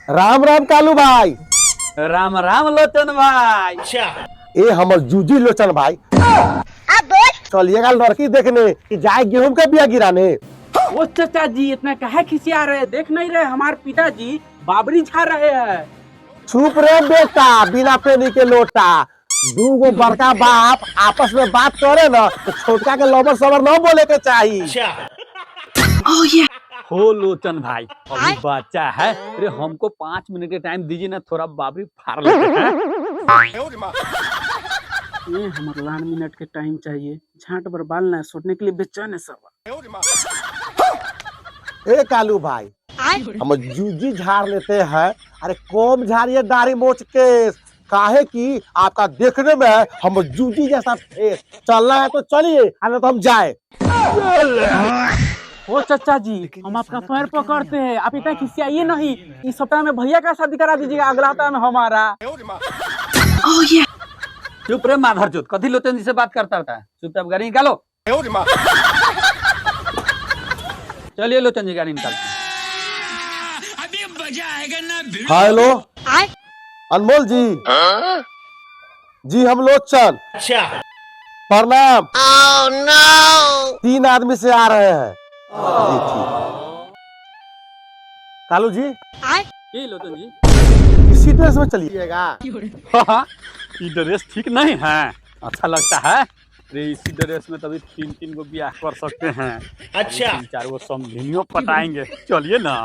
राम राम कालू भाई। राम राम लोचन भाई। ये हमर जूजी लोचन भाई। चलिएगा लड़की देखने कि जाए गेहूं का बिया गिराने। ओ चाचा जी इतना काहे खिसिया रहे, देख नहीं रहे हमारे पिताजी बाबरी झा रहे हैं। चुप रे बेटा, बिना पेनी के लोटा। दूगो बड़का बाप आपस में बात करे ना तो छोटका के लबर सबर न बोले के चाहिए। हो लोचन भाई अभी बच्चा है, अरे हमको 5 मिनट के टाइम दीजिए ना, थोड़ा बाबरी फाड़ लेते हैं। ये हमारे 1 मिनट के टाइम चाहिए, झाट पर बालना है, सोचने के लिए बेचैन है सब। ए कालू भाई, हम जूजी झाड़ लेते हैं। अरे कौन झाड़िए दाढ़ी मोच के, काहे कि आपका देखने में हम जूजी जैसा फेस। चलना है तो चलिए, अरे तो हम जाए। ओ चाचा जी हम आपका पैर पकड़ते हैं, आप इतना खिसियाइए नहीं। इस सप्ताह में भैया का शादी करा दीजिएगा, अगला हफ्ता में हमारा। चुप रे माधर चोत, कथी लोचन जी से बात करता होता है, चुपचाप गाड़ी निकालो। चलिए लोचन जी गाड़ी निकालते हैं। अभी मजा आएगा ना। हेलो अनमोल जी। जी हम लोचन। अच्छा प्रणाम। no! 3 आदमी से आ रहे हैं। कालू जी लोचन जी इसी ड्रेस में चलिएगा। ये ड्रेस ठीक नहीं है, अच्छा लगता है। इसी ड्रेस में तभी 3 गो ब्याह कर सकते हैं। अच्छा 3-4 गो समधिनियों पटाएंगे, चलिए ना।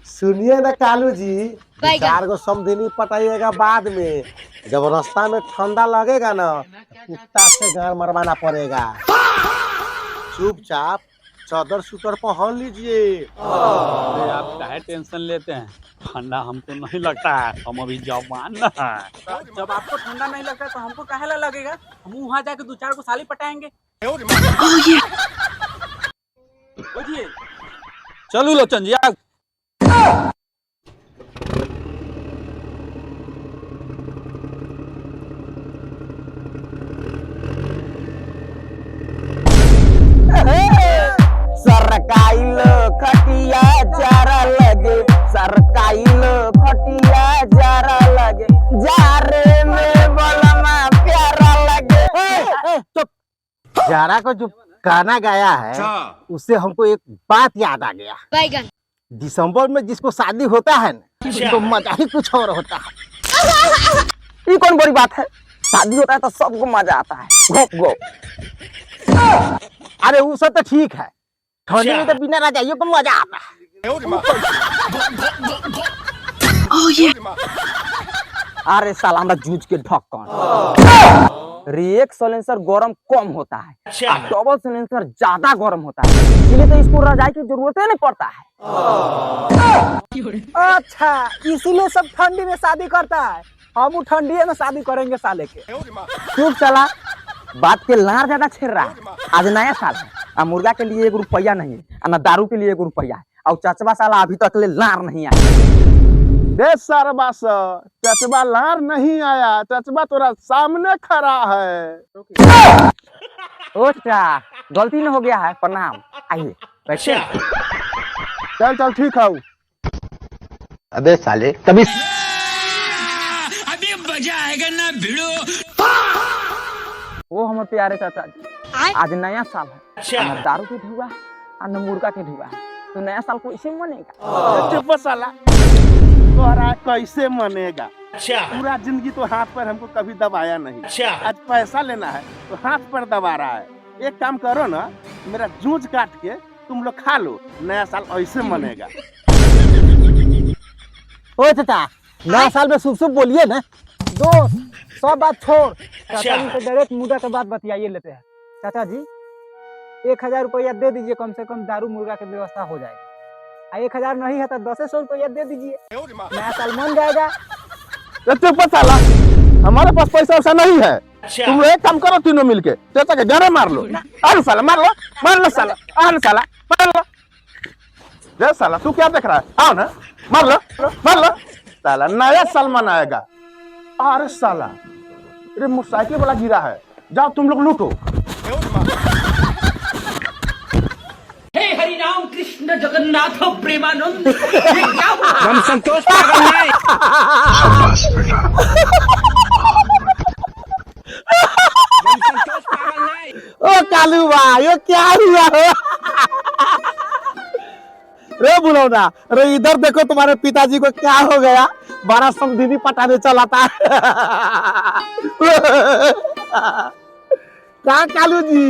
सुनिए ना कालू जी, 4 गो समधिनी पटाइएगा बाद में, जब रास्ता में ठंडा लगेगा ना कुत्ता से घर मरवाना पड़ेगा। चुपचाप चादर सूटर पहन लीजिए। अरे आप काहे टेंशन लेते हैं, ठंडा हमको नहीं लगता है, हम अभी जवान न है। जब आपको ठंडा नहीं लगता तो हमको काहे लगेगा, हम वहाँ जाके 2-4 को साली पटाएंगे। चलो लोचन जी आप। सरकाइल खटिया जारा लगे, सरकाइल खटिया जारा लगे, जारे में बलमा प्यारा लगे। चुप। जारा को जो गाना गाया है उससे हमको एक बात याद आ गया। बैगन दिसंबर में जिसको शादी होता है ना तो मजा ही कुछ और होता है। ये कौन बड़ी बात है, शादी होता है तो सबको मजा आता है। गोप गोप। अरे वो सब तो ठीक है, ठंडी में तो बिना रजाइयों को मजा आता है। अरे साला हमरा जूझ के ढक्कन। रिएक्ट सिलेंसर गरम कम होता है, डबल सिलेंसर ज्यादा गरम होता है, इसलिए तो इसको रजाई की जरूरत ही नहीं पड़ता है। अच्छा इसीलिए सब ठंडी में शादी करता है, हम ठंडी में शादी करेंगे साले के। चुप साला, बात के लार ज्यादा छेड़ रहा है। आज नया साल है, आ मुर्गा के लिए 1 रुपया नहीं है, ना दारू के लिए 1 रुपया है, और चचबा साला अभी तक ले लार नहीं आया। देश सरबा चचबा लार नहीं आया, चचबा तोरा सामने खड़ा है। ओटा गलती न हो गया है, प्रणाम। आइए बैठिए। चल चल ठीक है। अबे साले कभी अभी मजा आएगा ना भिड़ो। वो हमारे प्यारे चाचा जी, आज नया साल है, न दारू के ढुआ है न मुर्गा के ढुआ है, तो नया साल को इसे मनेगा। चुप साला, तोरा कैसे मनेगा। पूरा जिंदगी तो हाथ पर हमको कभी दबाया नहीं, आज पैसा लेना है तो हाथ पर दबा रहा है। एक काम करो ना, मेरा जूझ काट के तुम लोग खा लो, नया साल ऐसे मनेगा। ओ चाचा नया साल में शुभ शुभ बोलिए ना। दोस्त सब बात छोड़, चाचा जी से डायरेक्ट मुद्दा के बात बतियाइए लेते हैं। चाचा जी 1000 रुपया दे दीजिए, कम से कम दारू मुर्गा की व्यवस्था हो जाएगी। 1000 नहीं है तो 200 रुपया दे दीजिए, नया साल मन जाएगा। चुप साला, हमारे पास पैसा वैसा नहीं है। तुम एक काम करो, तीनों मिलके चाचा के घर मार लो। अरे साला मार लो, मार लो साला, अरे साला मार लो। जय साला तू क्या देख रहा है, आओ ना मार लो, मार लो साला, नया साल मनाएगा। अरे साला अरे मोटरसाइकिल वाला गिरा है, जाओ तुम लोग लूटो। हे हरि राम कृष्ण जगन्नाथ प्रेमानंद ये क्या हुआ? हम संतोष पागल नहीं। हम संतोष पागल नहीं। ओ कालू भाई, ओ क्या हुआ हो? रे बुलौना, अरे इधर देखो तुम्हारे पिताजी को क्या हो गया, बड़ा समझीनी पटाने चला था। क्या कालू जी?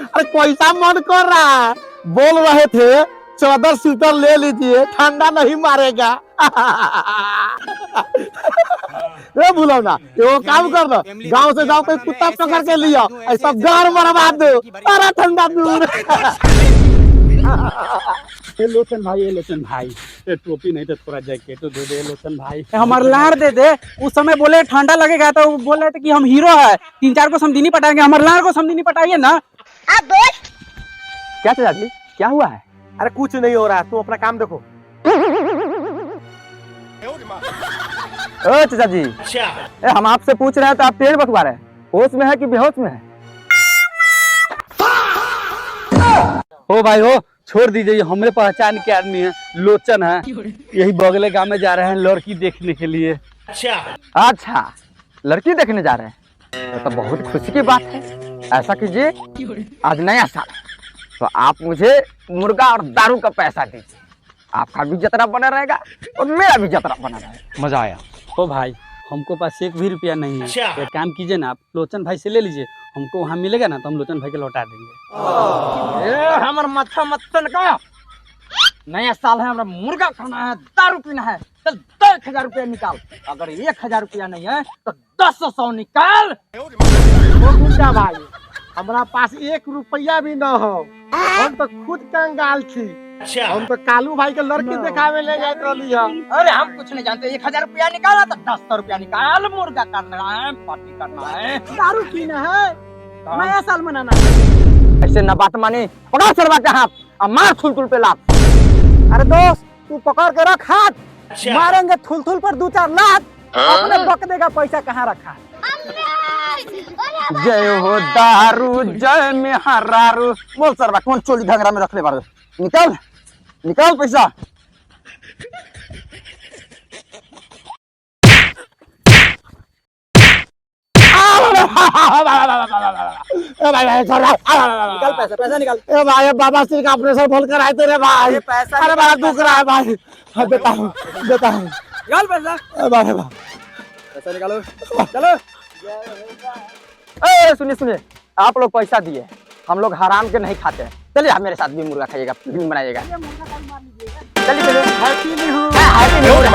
अरे कैसा मन कर रहा है? बोल रहे थे 14 सीटर ले लीजिए, ठंडा नहीं मारेगा। रे बुलौना, वो काम कर दो, गांव से जाओ कोई कुत्ता पकड़ के लिया, ऐसा गार मरवा दो, अरे ठंडा दूर। ये लोचन भाई, ये लोचन भाई, ये टोपी नहीं तो थोड़ा जैकेट तो दे दे लोचन भाई। हमारे लाड़ दे दे। उस समय बोले ठंडा लगेगा तो बोल रहे थे कि हम हीरो है, 3-4 को समझी नहीं पटाएंगे, हमारे लाड़ को समझी नहीं पटाइए ना। क्या चाचा जी, क्या हुआ है? अरे कुछ नहीं हो रहा है, तुम अपना काम देखो। ओ चाचा जी, हम आपसे पूछ रहे हैं तो आप तेज बकवा रहे हैं, होश में है कि बेहोश में है? हो भाई हो, छोड़ दीजिए, हमरे पहचान के आदमी है, लोचन है, यही बगले गांव में जा रहे हैं लड़की देखने के लिए। अच्छा, लड़की देखने जा रहे हैं, तो बहुत खुशी की बात है। ऐसा कीजिए, आज नया साल है, तो आप मुझे मुर्गा और दारू का पैसा दीजिए, आपका भी जतरा बना रहेगा और मेरा भी जतरा बना रहेगा। मजा आया। हो भाई, हमको पास 1 भी रुपया नहीं है, एक काम कीजिए ना, आप लोचन भाई से ले लीजिए, हमको वहाँ मिलेगा ना तो हम लोचन भाई के लौटा देंगे। हमारा मत्था मत्थन का नया साल है, हमारा मुर्गा खाना है, दारू पीना है, चल 10,000 रुपया निकाल, अगर 1,000 रुपया नहीं है तो 10,100 निकाल। ओ गुंडा भाई, हमारा पास 1 रुपया भी न हो, हम तो खुद कंगाल थी, हम तो कालू भाई के लड़की दिखावे ले जाते रही है। अरे हम कुछ नहीं जानते, 1,000 रुपया निकाला तो 10,000 रुपया निकाल, मुर्गा करना है, पार्टी करना है, दारू पीना है, नया साल मनाना है। ऐसे न बात मानी, पकड़ चढ़वा के हाथ और मार थुल पे लात। अरे दोस्त, तू पकड़ के रख हाथ, मारेंगे थुल पर 2-4 लाख, अपने बक देगा पैसा कहाँ रखा है। जय हो दारू, जय में हरारू। बोल सरवा, कौन चोली घंगरा में रख ले बार, निकाल निकाल पैसा। निकाल पैसा, पैसा निकाल। ए भाई, बाबा श्री का ऑपरेशन बोल कर आए थे रे भाई, पैसा अरे बड़ा दुख रहा है भाई, देता हूँ निकाल पैसा, भाई। पैसा निकालो, चलो। सुनिए सुनिए, आप लोग पैसा दिए, हम लोग हराम के नहीं खाते, चलिए आप मेरे साथ भी मुर्गा खाइएगा, फिल्म बनाइएगा। चलिए चलिए, happy new year. Happy new year.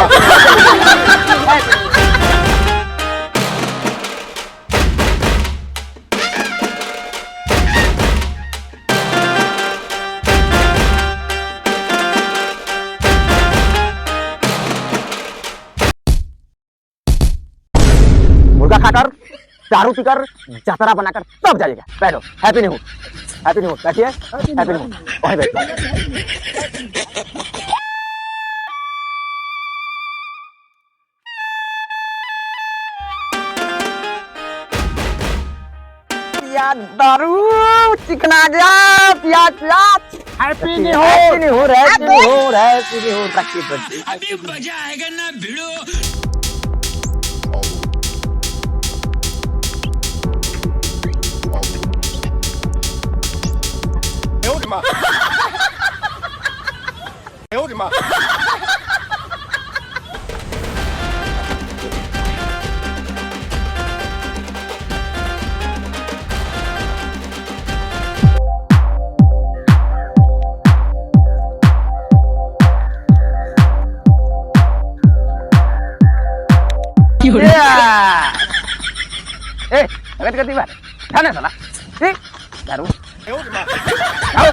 मुर्गा खाकर, दारू पीकर, जतरा बनाकर तब जाइएगा। बैठो, happy new year, happy new year, बैठिए, हैप्पी न्यू ईयर, वहीं बैठो। यार दारू चिकना गया, प्याज प्याज। Happy new year, happy new year, happy new year, happy new year, रखिए। अभी मजा आएगा ना भिड़ो। ए, अगर करती बात, खाना साला, ठीक, दारू, आओ।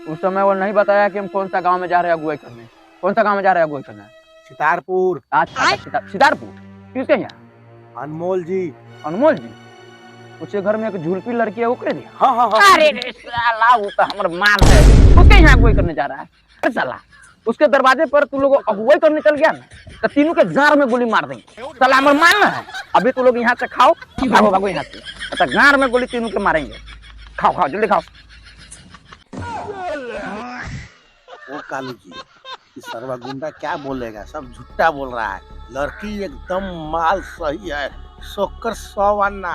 उस समय वो नहीं बताया कि हम कौन सा गांव में जा रहे हैं अगुवाई करने, कौन सा गांव में जा रहे हैं अगुवाई करने? सितारपुर। अच्छा, सितारपुर, किसके यहाँ? अनमोल जी। अनमोल जी, उसके घर में एक झुलपी लड़की है, वो कर दिया। हाँ हाँ हाँ। अरे रे साला, वो तो हमारा माल है, उसके यहाँ अगुवाई करने जा रहा है। अरे साला, उसके दरवाजे पर तू लोग अगुवाई करने चल गया ना तो तीनों के गार में गोली मार देंगे। साला हमारा मानना है। अभी तू लोग यहाँ से खाओ, भागो भागो यहाँ से, तो गार में गोली तीनों के मारेंगे। खाओ खाओ जल्दी खाओ। वो कालू जी, इस सर्वा गुंडा क्या बोलेगा, सब झूठा बोल रहा है। लड़की एकदम माल सही है, 100 आना,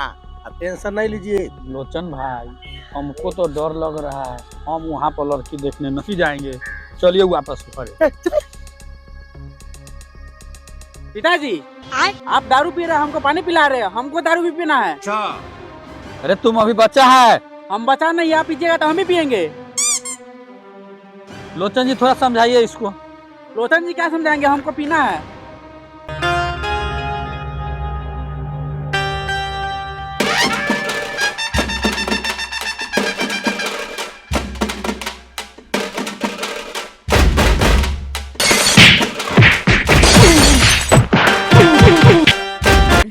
टेंशन नहीं लीजिए। लोचन भाई हमको तो डर लग रहा है, हम वहाँ पर लड़की देखने नहीं जाएंगे, चलिए वापस घरे। पिताजी आप दारू पी रहे हैं, हमको पानी पिला रहे हैं, हमको दारू भी पीना है। अरे तुम अभी बच्चा है। हम बचा नहीं, आप पीजिएगा तो हम ही पियेंगे। लोचन जी थोड़ा समझाइए इसको। लोचन जी क्या समझाएंगे, हमको पीना है।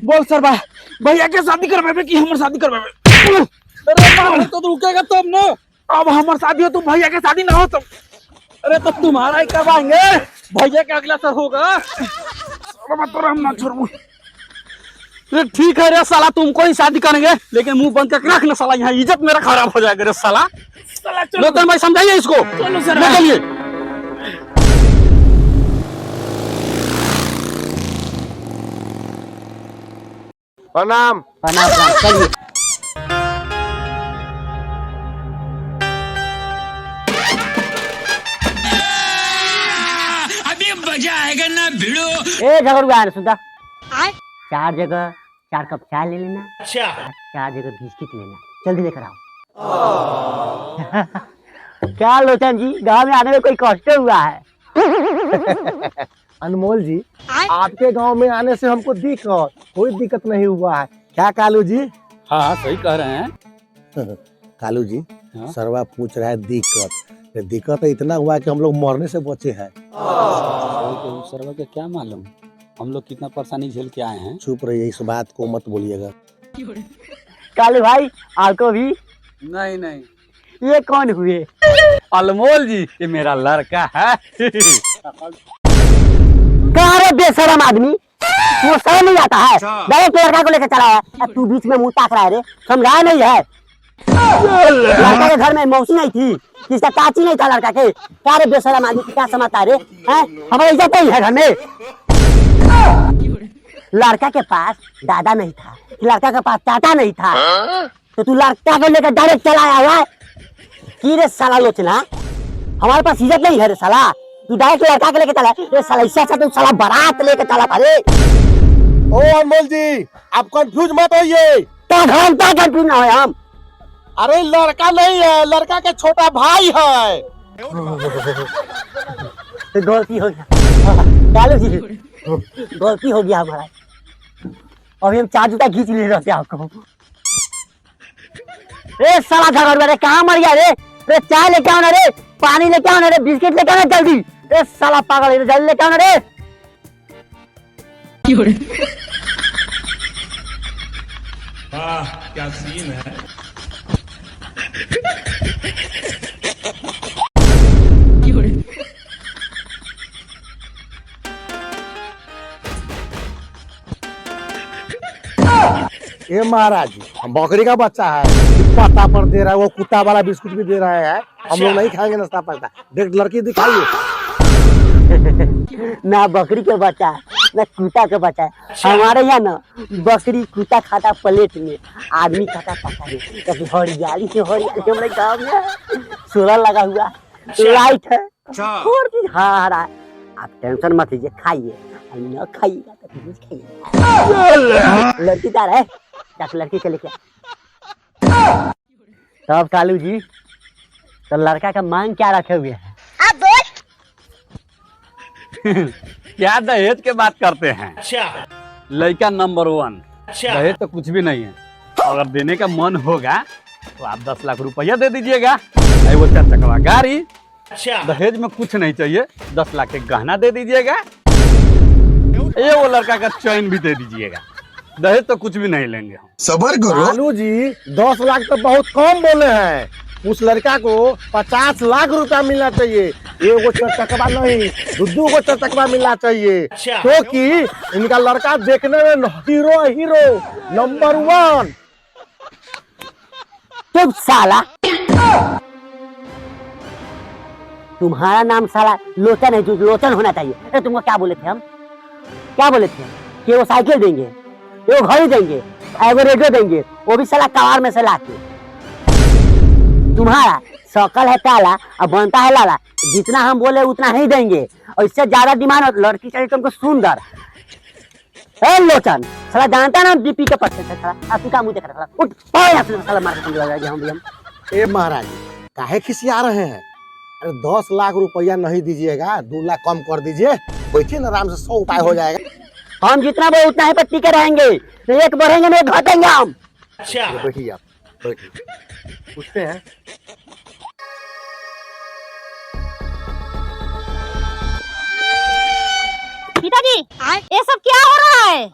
बोल सर भैया के शादी करवावे कि हमर शादी करवावे? अरे तो रुकेगा तब ना, अब हमर शादी हो तुम भैया के शादी ना हो तब। अरे तो तुम्हारा ही करवाएंगे, भैया का अगला सर होगा। तो हम ना छोड़ू। अरे ठीक है रे साला, तुमको ही शादी करेंगे, लेकिन मुंह बंद करके रख ना साला, यहाँ इज्जत मेरा खराब हो जाएगा रे साला। लोचन भाई समझाइए इसको। चलो सर चलिए। प्रणाम। चलिए। अभी मजा आएगा ना भिड़ो। ए झगड़ुआ सुधा, 4 जगह 4 कप चाय ले लेना। अच्छा 4 जगह बिस्किट लेना, जल्दी लेकर आओ। क्या लोचन जी, गांव में आने में कोई कष्ट हुआ है? अनमोल जी, आपके गांव में आने से हमको कोई दिक्कत नहीं हुआ है। क्या कालू जी? हाँ सही कह रहे हैं। कालू जी, हाँ? सर्वा पूछ रहा है दिक्कत। दिक्कत इतना हुआ है कि हम लोग मरने से बचे हैं। सर्वा के क्या मालूम, हम लोग कितना परेशानी झेल के आए हैं। चुप रहिए, इस बात को मत बोलिएगा। कालू भाई आपको भी? नहीं नहीं, ये कौन हुए? अनमोल जी, ये मेरा लड़का है। कहाँ रे बेशरम आदमी, वो समझ नहीं आता है। डायरेक्ट लड़का को लेकर चला है, अब तू बीच में मुंह ताक रहा है रे, समझाया नहीं है। लड़का के घर में मौसी नहीं थी, किसका चाची नहीं था लड़का के। क्या रे बेशरम आदमी, क्या समझता रे? हमारी इज्जत नहीं है घर में। लड़का के पास दादा नहीं था, लड़का के पास चाचा नहीं था, तो तू लड़का को लेकर डायरेक्ट चला आया है कि रे साला लोचना, हमारे पास इज्जत नहीं है रे साला, तू डायरेक्ट लड़का के लेके चला। रे साला इससे अच्छा तू साला बारात लेके चला था रे। ओ अनमोल जी, आप कंफ्यूज मत होइए। क्या घंटा कंफ्यूज ना हो हम? अरे लड़का नहीं है, लड़का के छोटा भाई है। तो गलती हो गया कालू जी, गलती हो गया हमारा। अभी हम 4 जूता खींच ले रहते आपको। रे साला झगड़ुआ रे, कहाँ मर गया रे? रे चाय लेके आओ ना रे, पानी लेके आओ ना रे, बिस्किट लेके आओ ना जल्दी। रे साला पागल है, जल्दी लेके आओ ना रे। क्या सीन है। ये महाराज जी, हम बकरी का बच्चा है, पत्ता पर दे रहा है, वो कुत्ता वाला बिस्कुट भी दे रहा है। हम लोग नहीं खाएंगे नाश्ता पड़ता। देख लड़की दिखाइए। ना बकरी के बच्चा है, ना कुत्ता के बच्चा है। हमारे यहाँ ना बकरी कुत्ता खाता प्लेट में, आदमी खाता पता में। हरियाली से हरियाली हमारे गाँव में सोलर लगा हुआ, लाइट है, और चीज हरा। आप टेंशन मत लीजिए, खाइए, न खाइएगा तो कुछ खाइए। लड़की दार है, जाकर लड़की के लेके। तब कालू जी, तो लड़का का मांग क्या रखे हुए है? क्या दहेज के बात करते हैं? अच्छा लड़का नंबर 1, दहेज तो कुछ भी नहीं है। अगर देने का मन होगा तो आप 10 लाख रुपया दे दीजिएगा, वो 4 चक्का गाड़ी। अच्छा दहेज में कुछ नहीं चाहिए, 10 लाख के गहना दे दीजिएगा, ये वो लड़का का चैन भी दे दीजिएगा। दहेज तो कुछ भी नहीं लेंगे हम। सबर करो कालू जी, 10 लाख तो बहुत कम बोले हैं। उस लड़का को 50 लाख रुपया मिलना चाहिए। एगो चटकवा नहीं, दू गो चटकवा मिलना चाहिए, क्योंकि इनका लड़का देखने में हीरो हीरो नंबर 1। चुप साला। तुम्हारा नाम साला लोचन है, जो लोचन होना चाहिए। अरे तुमको क्या बोले थे हम? क्या बोले थे कि वो साइकिल देंगे, वो घड़ी देंगे, एगो रेडियो देंगे, वो भी साला कबाड़ में से लाके। तुम्हारा शकल है काला और बनता है लाला, जितना हम बोले उतना ही देंगे, और इससे ज्यादा डिमांड हो लड़की चाहिए तुमको सुंदर। ए लोचन साला जानता ना डीपी के पत्ते से साला आप का मुंह देख रहा उठ पाए साला मार के समझ जाएगा हम भी हम। ए महाराज काहे खिसिया रहे हैं? अरे 10 लाख रुपया नहीं दीजिएगा, 2 लाख कम कर दीजिए, बैठिए ना आराम से, 100 उपाय हो जाएगा। हम जितना बोले उतना ही पट्टी के रहेंगे, एक बढ़ेंगे नहीं घटेंगे हम। बैठिए आप, बैठिए, पूछते हैं। पिताजी ये सब क्या हो रहा है?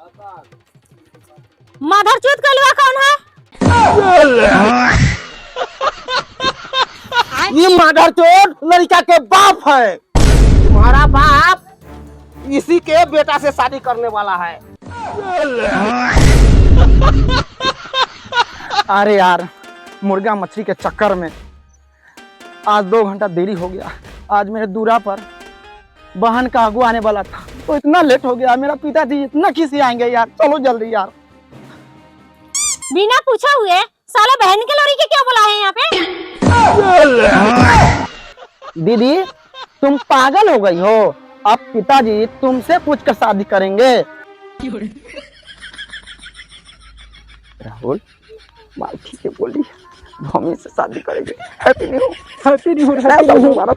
माधरचोद कलवा कौन है? ये माधरचोद लड़का के बाप है। तुम्हारा बाप इसी के बेटा से शादी करने वाला है। अरे यार, मुर्गा मछली के चक्कर में आज 2 घंटा देरी हो गया। आज मेरे दूरा पर बहन का आगू आने वाला था, तो इतना लेट हो गया। मेरा पिताजी इतना खिसी आएंगे यार, चलो जल्दी यार। बिना पूछा हुए साला बहन के लोरी के क्या बुलाए हैं यहाँ पे? दीदी तुम पागल हो गई हो, अब पिताजी तुमसे पूछकर शादी करेंगे। राहुल बात ठीक है बोली, मम्मी से शादी करेंगे। Happy new year.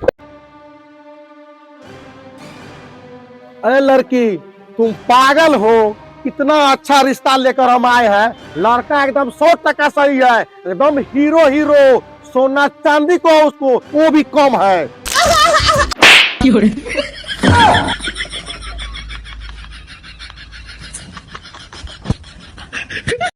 अरे लड़की तुम पागल हो, इतना अच्छा रिश्ता लेकर हम आए हैं। लड़का एकदम 100% सही है, एकदम हीरो हीरो, सोना चांदी को उसको वो भी कम है।